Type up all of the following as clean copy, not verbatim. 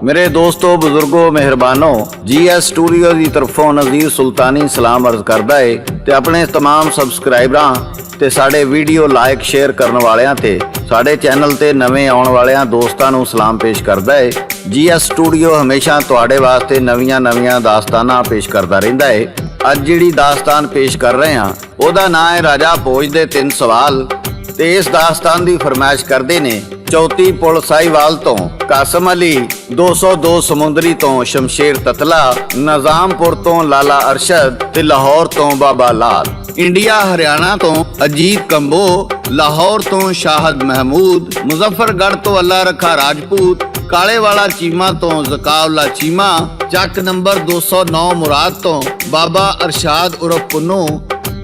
मेरे दोस्तों बुजुर्गों मेहरबानों GS स्टूडियो की तरफों नज़ीर सुल्तानी सलाम अर्ज करता है ते अपने तमाम सबसक्राइबरां ते साडे वीडियो लाइक शेयर करने वालियां ते साडे चैनल ते नवें आउण वालियां दोस्तां नूं सलाम पेश करता है। GS स्टूडियो हमेशा तुहाडे वास्ते नवीं दास्तानां पेश करता रहिंदा है। अज जिहड़ी दास्तान पेश कर रहे हैं ओहदा नाम है राजा भोज दे 3 सवाल ते इस दास्तान की फरमाइश करते ने चौथी पुल साहिवाल तो कासम अली, 202 समुंदरी तो शमशेर ततला, निजामपुर तो लाला अरशद ते लाहौर तो बाबा लाल, इंडिया हरियाणा तो अजीत कंबो, लाहौर तो शाहद महमूद, मुजफ्फरगढ़ तो अल्लाह रखा राजपूत, काले वाला चीमा तो जकाउल्ला चीमा, चक नंबर 209 मुराद तो बाबा अरशाद उर्फ पुन्नू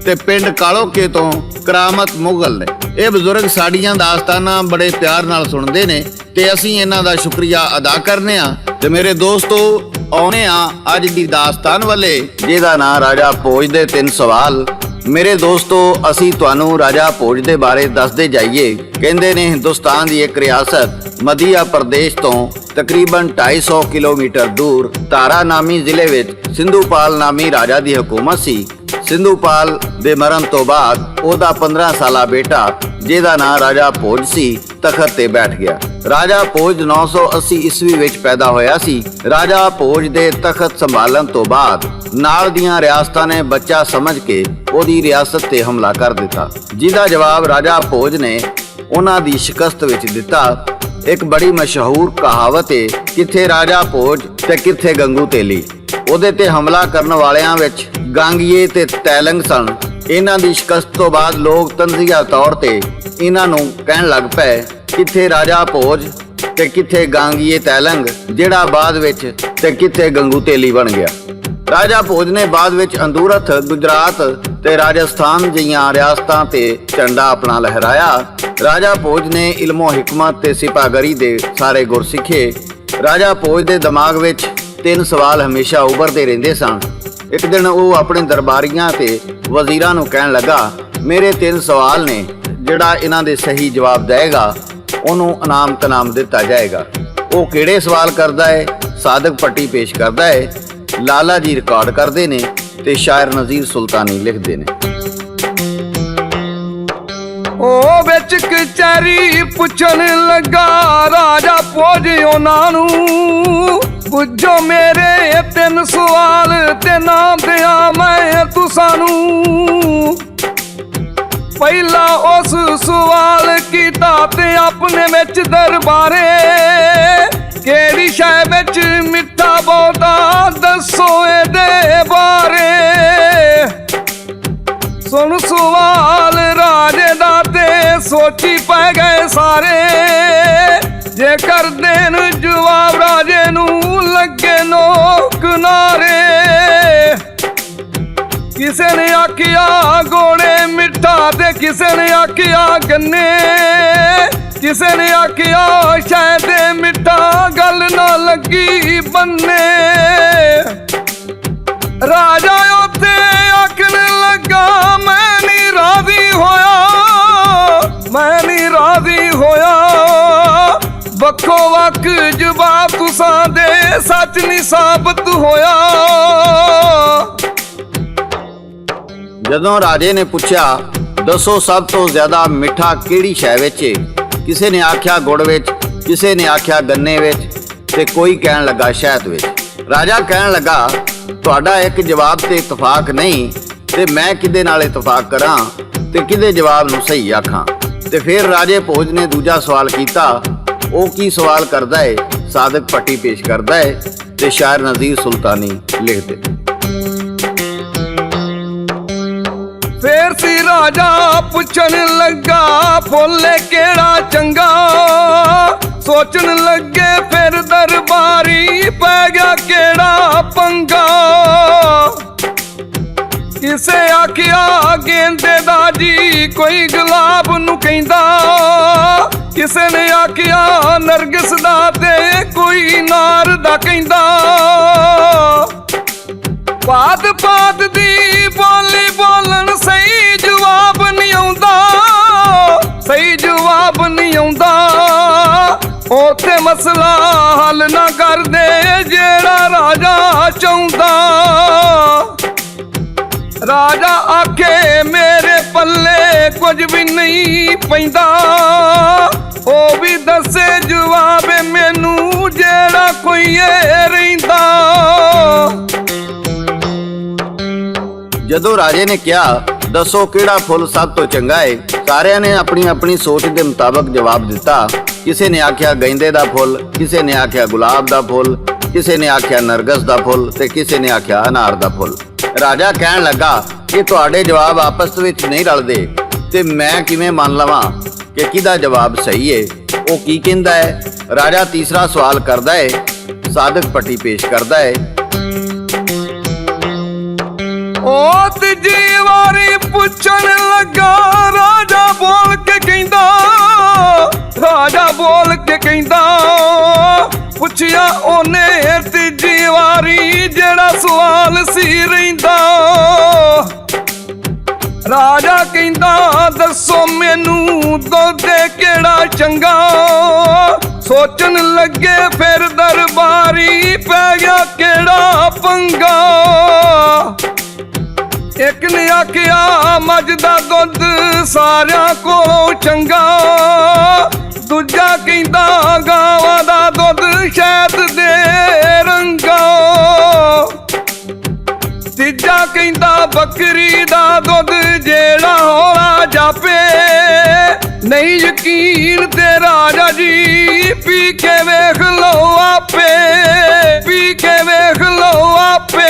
ते पिंड कालोके तो करामत मुगल ने। ये बजुर्ग साड़ियां दास्ताना बड़े प्यार नाल सुनते ने ते असीं इन्हां दा शुक्रिया अदा करने आ। ते मेरे दोस्तों आउने आ अज दी दास्तान वाले जिहदा नाम राजा भोज दे 3 सवाल। मेरे दोस्तों असीं तुहानूं राजा भोज दे बारे दसदे जाइए। कहंदे ने हिंदुस्तान दी एक रियासत मध्य प्रदेश तो तकरीबन 250 किलोमीटर दूर धारा नामी जिले विच सिंधुपाल नामी राजा दी हुकूमत सी। सिंधुपाल दे मरण तो बाद ओदा 15 साला बेटा जिहदा नाम राजा भोज सी तखत ते बैठ गया। राजा भोज 980 ईस्वी विच पैदा होया सी। राजा भोज दे तखत संभालन तो बाद नाल दियां रियासतां ने बच्चा समझ के ओदी रियासत ते हमला कर दिता, जिहदा जवाब राजा भोज ने उन्हां दी शिकस्त विच दिता। एक बड़ी मशहूर कहावत है, किथे राजा भोज ते किथे गंगू तेली। ओदे ते हमला करन वालियां विच गांगीए ते तैलंग सन। इन्हां दी शिकस्त तो बाद लोग तंजिया तौर ते इन्हां नूं कहण लग पए किथे राजा भोज ते किथे गांगीए तैलंग, जिहड़ा बाद विच ते किथे गंगू तेली बन गया। राजा भोज ने बाद विच अंदूरथ, गुजरात ते राजस्थान जिहियां रियासतां ते झंडा अपना लहराया। राजा भोज ने इल्मो हिकमत ते सिपागरी दे सारे गुर सिखे। राजा भोज दे दिमाग विच 3 सवाल हमेशा उभरते रहिंदे सन। एक दिन वो अपने दरबारियां ते वजीरां नूं कहण लगा, मेरे 3 सवाल ने, जिहड़ा इन्हां दे सही जवाब देगा उन्हों इनाम तनाम दिता जाएगा। वो किहड़े सवाल करदा है? सादक पट्टी पेश करदा है, लाला जी रिकॉर्ड करते ने ते शायर नज़ीर सुल्तानी लिखते ने। ओ विच कचहरी पुछण लगा राजा भोज उन्हां नूं, पुछो मेरे 3 सवाल ते नाम दिया मैं तुसां नूं। पहला उस सवाल कीता ते अपने विच दरबारे, केड़ी शै विच मिठा बोलदा दसो इहदे बारे। सुन सवाल राजे दा ते सोची पै गए सारे, जे कर देन जवाब राजे नूं लगे नोक नारे। किसे ने आखिया गोड़े मिठा ते किसे ने आखिया गन्ने, किसे ने आखिया शायद मिठा गल ना लगी बन्ने। राजा उत्ते आखन लगा मैं नहीं राजी होया, मैं नहीं राजी होया। बक्खो वक जवाब तुसां दे सच नहीं साबित होया। जदों राजे ने पूछा दसो सब तो ज्यादा मिठा किहड़ी शै विच है, किसे ने आख्या गुड़ विच, किसे ने आख्या गन्ने विच ते कोई कहण लगा शहद विच। राजा कहण लगा तुहाडा एक जवाब ते इतफाक नहीं ते मैं किदे नाल इतफाक करां ते किदे जवाब नूं सही आखां। ते फिर राजे भोज ने दूजा सवाल कीता। वो की सवाल करदा है? सादक पट्टी पेश करदा है ते शायर नज़ीर सुल्तानी लिखदे। फिर सी राजा पुछन लगा बोले केड़ा चंगा, सोचन लगे फिर दरबारी पै गया केड़ा पंगा। किसे आखिया गेंदे दा जी कोई गुलाब नूं कहंदा, किसे ने आखिया नरगिस दा ते कोई नार दा कहंदा। बात बात दी बोली बोलन सही जवाब नहीं आउंदा, सही जवाब नहीं आउंदा। ओ ਉੱਥੇ ਮਸਲਾ ਹੱਲ ਨਾ ਕਰਦੇ ਜਿਹੜਾ ਰਾਜਾ ਚਾਹੁੰਦਾ। ਰਾਜਾ ਆਖੇ ਮੇਰੇ ਪੱਲੇ ਕੁਝ ਵੀ ਨਹੀਂ ਪੈਂਦਾ, ਉਹ ਵੀ ਦੱਸੇ ਜਵਾਬ ਮੈਨੂੰ ਜਿਹੜਾ ਕੋਈ ਰਹਿੰਦਾ। ਜਦੋਂ ਰਾਜੇ ਨੇ ਕਿਹਾ ਦੱਸੋ ਕਿਹੜਾ ਫੁੱਲ ਸਭ ਤੋਂ ਚੰਗਾ ਹੈ, ਸਾਰਿਆਂ ਨੇ ਆਪਣੀ ਆਪਣੀ ਸੋਚ ਦੇ ਮੁਤਾਬਕ ਜਵਾਬ ਦਿੱਤਾ। ਕਿਸੇ ਨੇ ਆਖਿਆ ਗੈਂਦੇ ਦਾ ਫੁੱਲ, ਕਿਸੇ ਨੇ ਆਖਿਆ ਗੁਲਾਬ ਦਾ ਫੁੱਲ, ਕਿਸੇ ਨੇ ਆਖਿਆ ਨਰਗਸ ਦਾ ਫੁੱਲ ਤੇ ਕਿਸੇ ਨੇ ਆਖਿਆ ਅਨਾਰ ਦਾ ਫੁੱਲ। ਰਾਜਾ ਕਹਿਣ ਲੱਗਾ ਕਿ ਤੁਹਾਡੇ ਜਵਾਬ ਆਪਸ ਵਿੱਚ ਨਹੀਂ ਰਲਦੇ ਤੇ ਮੈਂ ਕਿਵੇਂ ਮੰਨ ਲਵਾਂ ਕਿ ਕਿਹਦਾ ਜਵਾਬ ਸਹੀ ਹੈ। ਉਹ ਕੀ ਕਹਿੰਦਾ ਹੈ? ਰਾਜਾ ਤੀਸਰਾ ਸਵਾਲ ਕਰਦਾ ਹੈ, ਸਾਦਕ ਪੱਟੀ ਪੇਸ਼ ਕਰਦਾ ਹੈ। ਉਹ ਤੀਜੀ ਵਾਰੀ ਪੁੱਛਣ ਲੱਗਾ, ਰਾਜਾ ਬੋਲ ਕੇ ਕਹਿੰਦਾ, ਰਾਜਾ ਬੋਲ ਕੇ ਕਹਿੰਦਾ, ਪੁੱਛਿਆ ਉਹਨੇ ਤੀਜੀ ਵਾਰੀ ਜਿਹੜਾ ਸਵਾਲ ਸੀ ਰਹਿੰਦਾ। ਰਾਜਾ ਕਹਿੰਦਾ ਦੱਸੋ ਮੈਨੂੰ ਦੁੱਧ ਕਿਹੜਾ ਚੰਗਾ। ਸੋਚਣ ਲੱਗੇ ਫਿਰ ਦਰਬਾਰੀ ਪੈ ਗਿਆ ਕਿਹੜਾ ਪੰਗਾ। ਇੱਕ ਨੇ ਆਖਿਆ ਮੱਝ ਦਾ ਦੁੱਧ ਸਾਰਿਆਂ ਕੋਲੋਂ ਚੰਗਾ, ਦੂਜਾ ਕਹਿੰਦਾ ਗਾਵਾਂ ਦਾ ਦੁੱਧ ਸ਼ਹਿਦ ਦੇ ਰੰਗਾ, ਤੀਜਾ ਕਹਿੰਦਾ ਬੱਕਰੀ ਦਾ ਦੁੱਧ ਜਿਹੜਾ ਹੌਲਾ ਜਾਪੇ। ਨਹੀਂ ਯਕੀਨ ਤੇ ਰਾਜਾ ਜੀ ਪੀ ਕੇ ਵੇਖ ਲਓ ਆਪੇ, ਪੀ ਕੇ ਵੇਖ ਲਓ ਆਪੇ।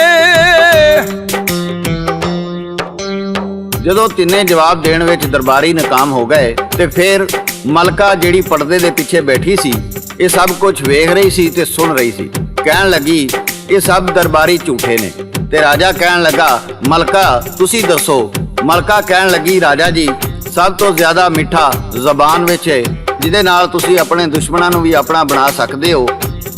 ਜਦੋਂ ਤਿੰਨੇ ਜਵਾਬ ਦੇਣ ਵਿੱਚ ਦਰਬਾਰੀ ਨਾਕਾਮ ਹੋ ਗਏ ਤੇ ਫਿਰ ਮਲਕਾ ਜਿਹੜੀ ਪਰਦੇ ਦੇ ਪਿੱਛੇ ਬੈਠੀ ਸੀ ਇਹ ਸਭ ਕੁਝ ਵੇਖ ਰਹੀ ਸੀ ਤੇ ਸੁਣ ਰਹੀ ਸੀ। ਕਹਿਣ ਲੱਗੀ ਇਹ ਸਭ ਦਰਬਾਰੀ ਝੂਠੇ ਨੇ। ਤੇ ਰਾਜਾ ਕਹਿਣ ਲੱਗਾ ਮਲਕਾ ਤੁਸੀਂ ਦੱਸੋ। ਮਲਕਾ ਕਹਿਣ ਲੱਗੀ ਰਾਜਾ ਜੀ ਸਭ ਤੋਂ ਜ਼ਿਆਦਾ ਮਿੱਠਾ ਜ਼ਬਾਨ ਵਿੱਚ ਹੈ, ਜਿਹਦੇ ਨਾਲ ਤੁਸੀਂ ਆਪਣੇ ਦੁਸ਼ਮਣਾਂ ਨੂੰ ਵੀ ਆਪਣਾ ਬਣਾ ਸਕਦੇ ਹੋ।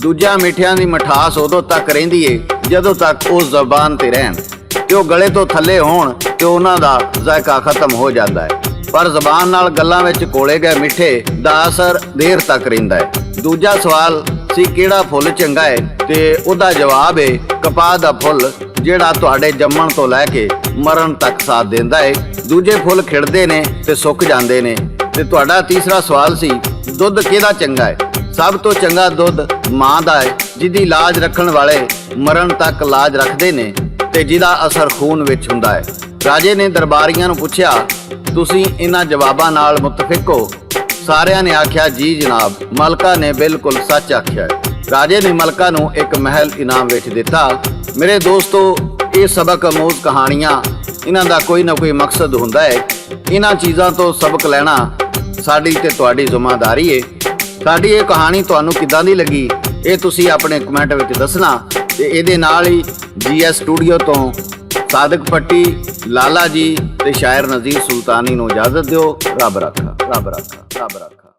ਦੂਜਿਆਂ ਮਿੱਠਿਆਂ ਦੀ ਮਿਠਾਸ ਉਦੋਂ ਤੱਕ ਰਹਿੰਦੀ ਏ ਜਦੋਂ ਤੱਕ ਉਹ ਜ਼ਬਾਨ ਤੇ ਰਹਿਣ ਤੇ ਉਹ ਗਲੇ ਤੋਂ ਥੱਲੇ ਹੋਣ ਤੇ ਉਹਨਾਂ ਦਾ ਜ਼ਾਇਕਾ ਖਤਮ ਹੋ ਜਾਂਦਾ ਹੈ। ਪਰ ਜ਼ਬਾਨ ਨਾਲ ਗੱਲਾਂ ਵਿੱਚ ਕੋਲੇ ਗਏ ਮਿੱਠੇ ਦਾ ਅਸਰ ਦੇਰ ਤੱਕ ਰਹਿੰਦਾ ਹੈ। ਦੂਜਾ ਸਵਾਲ ਸੀ ਕਿਹੜਾ ਫੁੱਲ ਚੰਗਾ ਹੈ ਤੇ ਉਹਦਾ ਜਵਾਬ ਹੈ ਕਪਾਹ ਦਾ ਫੁੱਲ, ਜਿਹੜਾ ਤੁਹਾਡੇ ਜੰਮਣ ਤੋਂ ਲੈ ਕੇ ਮਰਨ ਤੱਕ ਸਾਥ ਦਿੰਦਾ ਹੈ। ਦੂਜੇ ਫੁੱਲ ਖਿੜਦੇ ਨੇ ਤੇ ਸੁੱਕ ਜਾਂਦੇ ਨੇ। ਤੇ ਤੁਹਾਡਾ ਤੀਸਰਾ ਸਵਾਲ ਸੀ ਦੁੱਧ ਕਿਹਦਾ ਚੰਗਾ ਹੈ। ਸਭ ਤੋਂ ਚੰਗਾ ਦੁੱਧ ਮਾਂ ਦਾ ਹੈ, ਜਿਹਦੀ ਲਾਜ ਰੱਖਣ ਵਾਲੇ ਮਰਨ ਤੱਕ ਲਾਜ ਰੱਖਦੇ ਨੇ ਤੇ ਜਿਹਦਾ ਅਸਰ ਖੂਨ ਵਿੱਚ ਹੁੰਦਾ ਹੈ। ਰਾਜੇ ਨੇ ਦਰਬਾਰੀਆਂ ਨੂੰ ਪੁੱਛਿਆ ਤੁਸੀਂ ਇਹਨਾਂ ਜਵਾਬਾਂ ਨਾਲ ਮੁਤਫਿਕ ਹੋ? ਸਾਰਿਆਂ ਨੇ ਆਖਿਆ ਜੀ ਜਨਾਬ। ਮਲਕਾ ਨੇ ਬਿਲਕੁਲ ਸੱਚ ਆਖਿਆ। ਰਾਜੇ ਨੇ ਮਲਕਾ ਨੂੰ ਇੱਕ ਮਹਿਲ ਇਨਾਮ ਵਿੱਚ ਦਿੱਤਾ। ਮੇਰੇ ਦੋਸਤੋ ਇਹ ਸਬਕ ਅਮੋਜ਼ ਕਹਾਣੀਆਂ ਇਹਨਾਂ ਦਾ ਕੋਈ ਨਾ ਕੋਈ ਮਕਸਦ ਹੁੰਦਾ ਹੈ। ਇਹਨਾਂ ਚੀਜ਼ਾਂ ਤੋਂ ਸਬਕ ਲੈਣਾ ਸਾਡੀ ਤੇ ਤੁਹਾਡੀ ਜ਼ਿੰਮੇਵਾਰੀ ਹੈ। ਸਾਡੀ ਇਹ ਕਹਾਣੀ ਤੁਹਾਨੂੰ ਕਿੱਦਾਂ ਦੀ ਲੱਗੀ ਇਹ ਤੁਸੀਂ ਆਪਣੇ ਕਮੈਂਟ ਵਿੱਚ ਦੱਸਣਾ। ਤੇ ਇਹਦੇ ਨਾਲ ਹੀ GS ਸਟੂਡੀਓ ਤੋਂ ਸਾਦਕ ਪੱਟੀ, ਲਾਲਾ ਜੀ ਤੇ ਸ਼ਾਇਰ ਨਜ਼ੀਰ ਸੁਲਤਾਨੀ ਨੂੰ ਇਜਾਜ਼ਤ ਦਿਓ। ਰੱਬ ਰੱਖਾ, ਰੱਬ ਰੱਖਾ, ਰੱਬ ਰੱਖਾ।